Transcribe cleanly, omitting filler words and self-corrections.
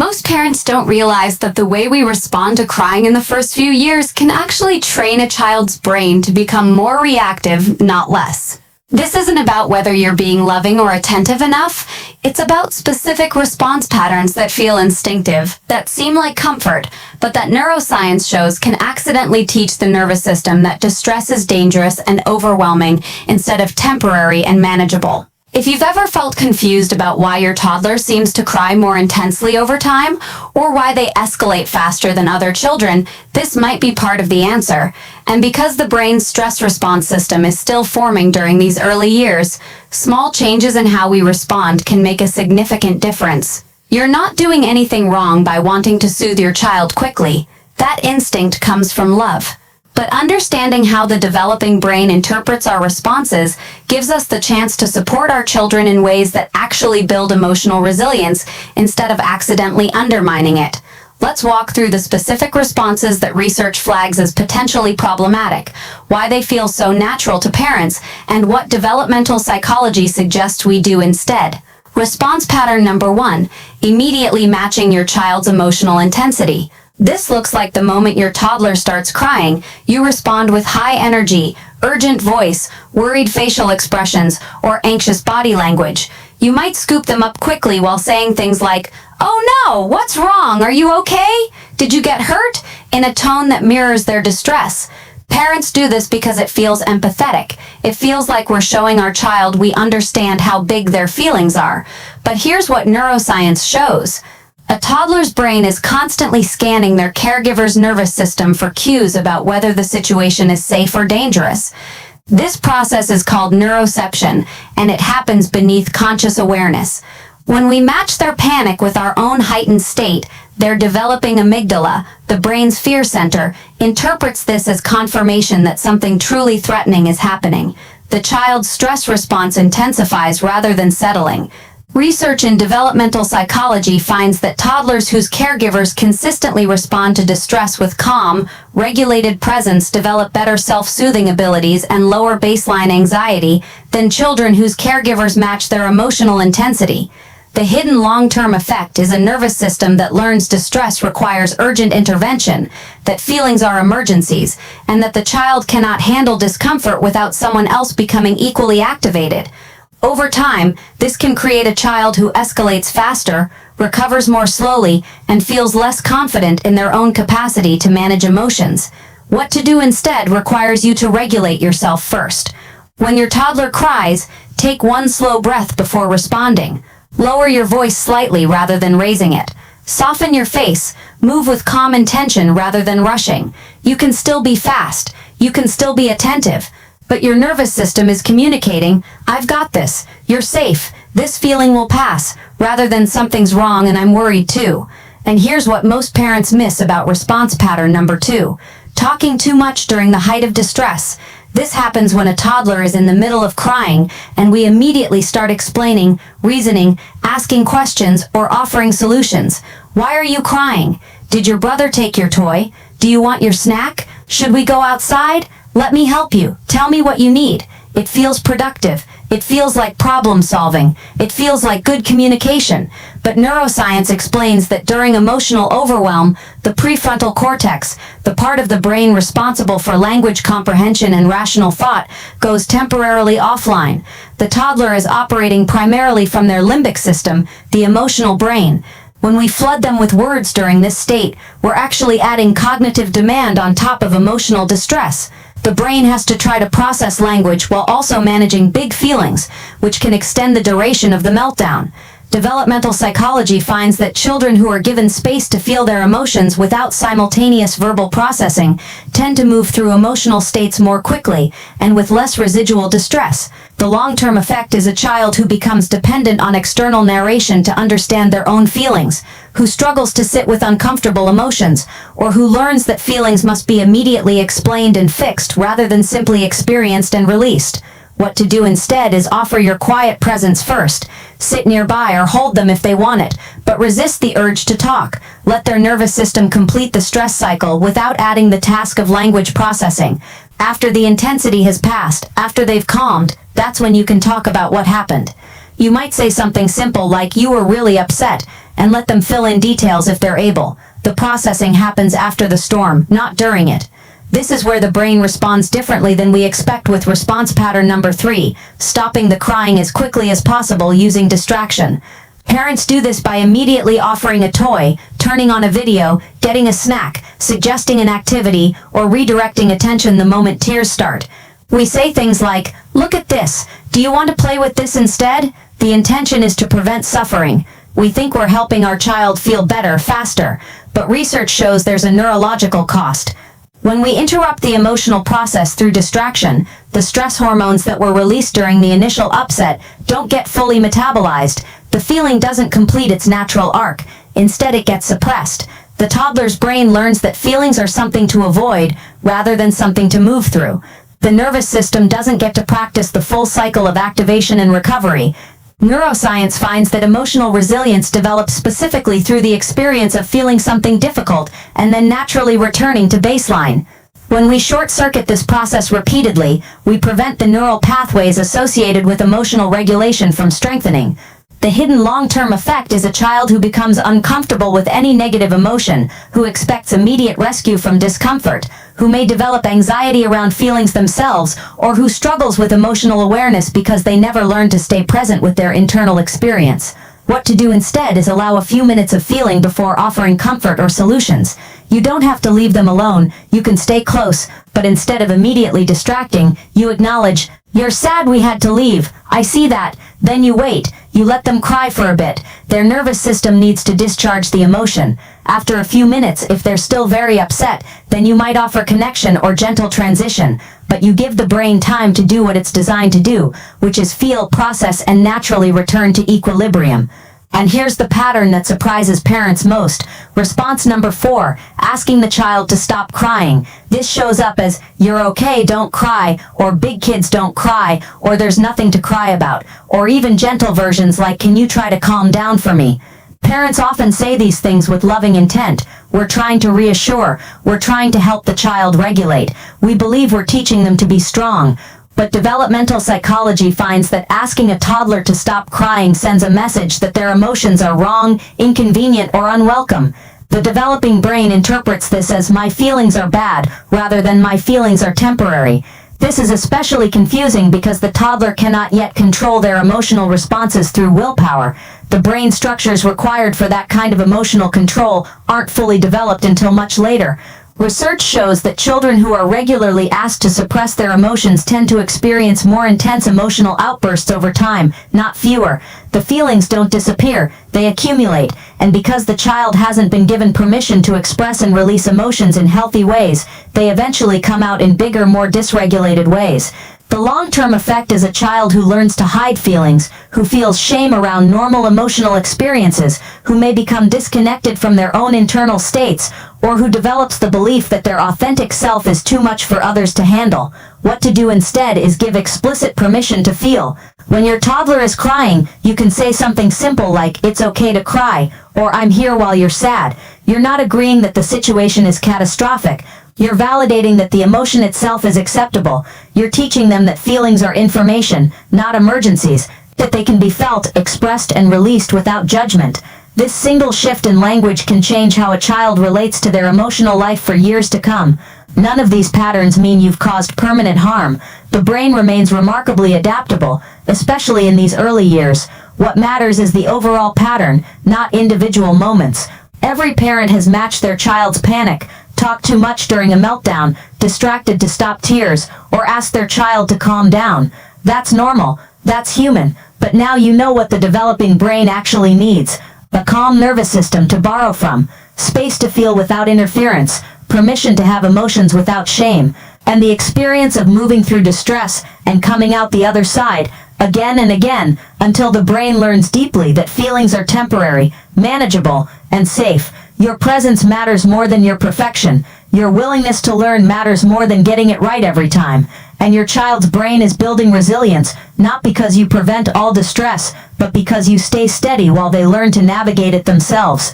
Most parents don't realize that the way we respond to crying in the first few years can actually train a child's brain to become more reactive, not less. This isn't about whether you're being loving or attentive enough. It's about specific response patterns that feel instinctive, that seem like comfort, but that neuroscience shows can accidentally teach the nervous system that distress is dangerous and overwhelming instead of temporary and manageable. If you've ever felt confused about why your toddler seems to cry more intensely over time, or why they escalate faster than other children, this might be part of the answer. And because the brain's stress response system is still forming during these early years, small changes in how we respond can make a significant difference. You're not doing anything wrong by wanting to soothe your child quickly. That instinct comes from love. But understanding how the developing brain interprets our responses gives us the chance to support our children in ways that actually build emotional resilience instead of accidentally undermining it. Let's walk through the specific responses that research flags as potentially problematic, why they feel so natural to parents, and what developmental psychology suggests we do instead. Response pattern number 1, immediately matching your child's emotional intensity. This looks like the moment your toddler starts crying, you respond with high energy, urgent voice, worried facial expressions, or anxious body language. You might scoop them up quickly while saying things like, "Oh no, what's wrong? Are you okay? Did you get hurt?" in a tone that mirrors their distress. Parents do this because it feels empathetic. It feels like we're showing our child we understand how big their feelings are. But here's what neuroscience shows. A toddler's brain is constantly scanning their caregiver's nervous system for cues about whether the situation is safe or dangerous. This process is called neuroception, and it happens beneath conscious awareness. When we match their panic with our own heightened state, their developing amygdala, the brain's fear center, interprets this as confirmation that something truly threatening is happening. The child's stress response intensifies rather than settling. Research in developmental psychology finds that toddlers whose caregivers consistently respond to distress with calm, regulated presence develop better self-soothing abilities and lower baseline anxiety than children whose caregivers match their emotional intensity. The hidden long-term effect is a nervous system that learns distress requires urgent intervention, that feelings are emergencies, and that the child cannot handle discomfort without someone else becoming equally activated. Over time, this can create a child who escalates faster, recovers more slowly, and feels less confident in their own capacity to manage emotions. What to do instead requires you to regulate yourself first. When your toddler cries, take one slow breath before responding. Lower your voice slightly rather than raising it. Soften your face, move with calm intention rather than rushing. You can still be fast, you can still be attentive. But your nervous system is communicating, "I've got this, you're safe, this feeling will pass," rather than "something's wrong and I'm worried too." And here's what most parents miss about response pattern number 2, talking too much during the height of distress. This happens when a toddler is in the middle of crying and we immediately start explaining, reasoning, asking questions, or offering solutions. Why are you crying? Did your brother take your toy? Do you want your snack? Should we go outside? Let me help you. Tell me what you need. It feels productive. It feels like problem solving. It feels like good communication. But neuroscience explains that during emotional overwhelm, the prefrontal cortex, the part of the brain responsible for language comprehension and rational thought, goes temporarily offline. The toddler is operating primarily from their limbic system, the emotional brain. When we flood them with words during this state, we're actually adding cognitive demand on top of emotional distress. The brain has to try to process language while also managing big feelings, which can extend the duration of the meltdown. Developmental psychology finds that children who are given space to feel their emotions without simultaneous verbal processing tend to move through emotional states more quickly and with less residual distress. The long-term effect is a child who becomes dependent on external narration to understand their own feelings, who struggles to sit with uncomfortable emotions, or who learns that feelings must be immediately explained and fixed rather than simply experienced and released. What to do instead is offer your quiet presence first. Sit nearby or hold them if they want it, but resist the urge to talk. Let their nervous system complete the stress cycle without adding the task of language processing. After the intensity has passed, after they've calmed, that's when you can talk about what happened. You might say something simple like, "You were really upset," and let them fill in details if they're able. The processing happens after the storm, not during it. This is where the brain responds differently than we expect with response pattern number 3, stopping the crying as quickly as possible using distraction. Parents do this by immediately offering a toy, turning on a video, getting a snack, suggesting an activity, or redirecting attention the moment tears start. We say things like, "Look at this. Do you want to play with this instead?" The intention is to prevent suffering. We think we're helping our child feel better faster, but research shows there's a neurological cost. When we interrupt the emotional process through distraction, the stress hormones that were released during the initial upset don't get fully metabolized. The feeling doesn't complete its natural arc. Instead, it gets suppressed. The toddler's brain learns that feelings are something to avoid rather than something to move through. The nervous system doesn't get to practice the full cycle of activation and recovery. Neuroscience finds that emotional resilience develops specifically through the experience of feeling something difficult and then naturally returning to baseline. When we short-circuit this process repeatedly, we prevent the neural pathways associated with emotional regulation from strengthening. The hidden long-term effect is a child who becomes uncomfortable with any negative emotion, who expects immediate rescue from discomfort, who may develop anxiety around feelings themselves, or who struggles with emotional awareness because they never learned to stay present with their internal experience. What to do instead is allow a few minutes of feeling before offering comfort or solutions. You don't have to leave them alone, you can stay close, but instead of immediately distracting, you acknowledge, "You're sad we had to leave, I see that." Then you wait. You let them cry for a bit. Their nervous system needs to discharge the emotion. After a few minutes, if they're still very upset, then you might offer connection or gentle transition. But you give the brain time to do what it's designed to do, which is feel, process, and naturally return to equilibrium. And here's the pattern that surprises parents most. Response number 4, asking the child to stop crying. This shows up as, "You're okay, don't cry," or "Big kids don't cry," or "There's nothing to cry about," or even gentle versions like, "Can you try to calm down for me?" Parents often say these things with loving intent. We're trying to reassure. We're trying to help the child regulate. We believe we're teaching them to be strong. But developmental psychology finds that asking a toddler to stop crying sends a message that their emotions are wrong, inconvenient, or unwelcome. The developing brain interprets this as "my feelings are bad," rather than "my feelings are temporary." This is especially confusing because the toddler cannot yet control their emotional responses through willpower. The brain structures required for that kind of emotional control aren't fully developed until much later. Research shows that children who are regularly asked to suppress their emotions tend to experience more intense emotional outbursts over time, not fewer. The feelings don't disappear, they accumulate, and because the child hasn't been given permission to express and release emotions in healthy ways, they eventually come out in bigger, more dysregulated ways. The long-term effect is a child who learns to hide feelings, who feels shame around normal emotional experiences, who may become disconnected from their own internal states, or who develops the belief that their authentic self is too much for others to handle. What to do instead is give explicit permission to feel. When your toddler is crying, you can say something simple like, "It's okay to cry," or "I'm here while you're sad." You're not agreeing that the situation is catastrophic. You're validating that the emotion itself is acceptable. You're teaching them that feelings are information, not emergencies, that they can be felt, expressed, and released without judgment. This single shift in language can change how a child relates to their emotional life for years to come. None of these patterns mean you've caused permanent harm. The brain remains remarkably adaptable, especially in these early years. What matters is the overall pattern, not individual moments. Every parent has matched their child's panic, talked too much during a meltdown, distracted to stop tears, or asked their child to calm down. That's normal. That's human. But now you know what the developing brain actually needs. A calm nervous system to borrow from, space to feel without interference, permission to have emotions without shame, and the experience of moving through distress and coming out the other side, again and again, until the brain learns deeply that feelings are temporary, manageable, and safe. Your presence matters more than your perfection. Your willingness to learn matters more than getting it right every time. And your child's brain is building resilience, not because you prevent all distress, but because you stay steady while they learn to navigate it themselves.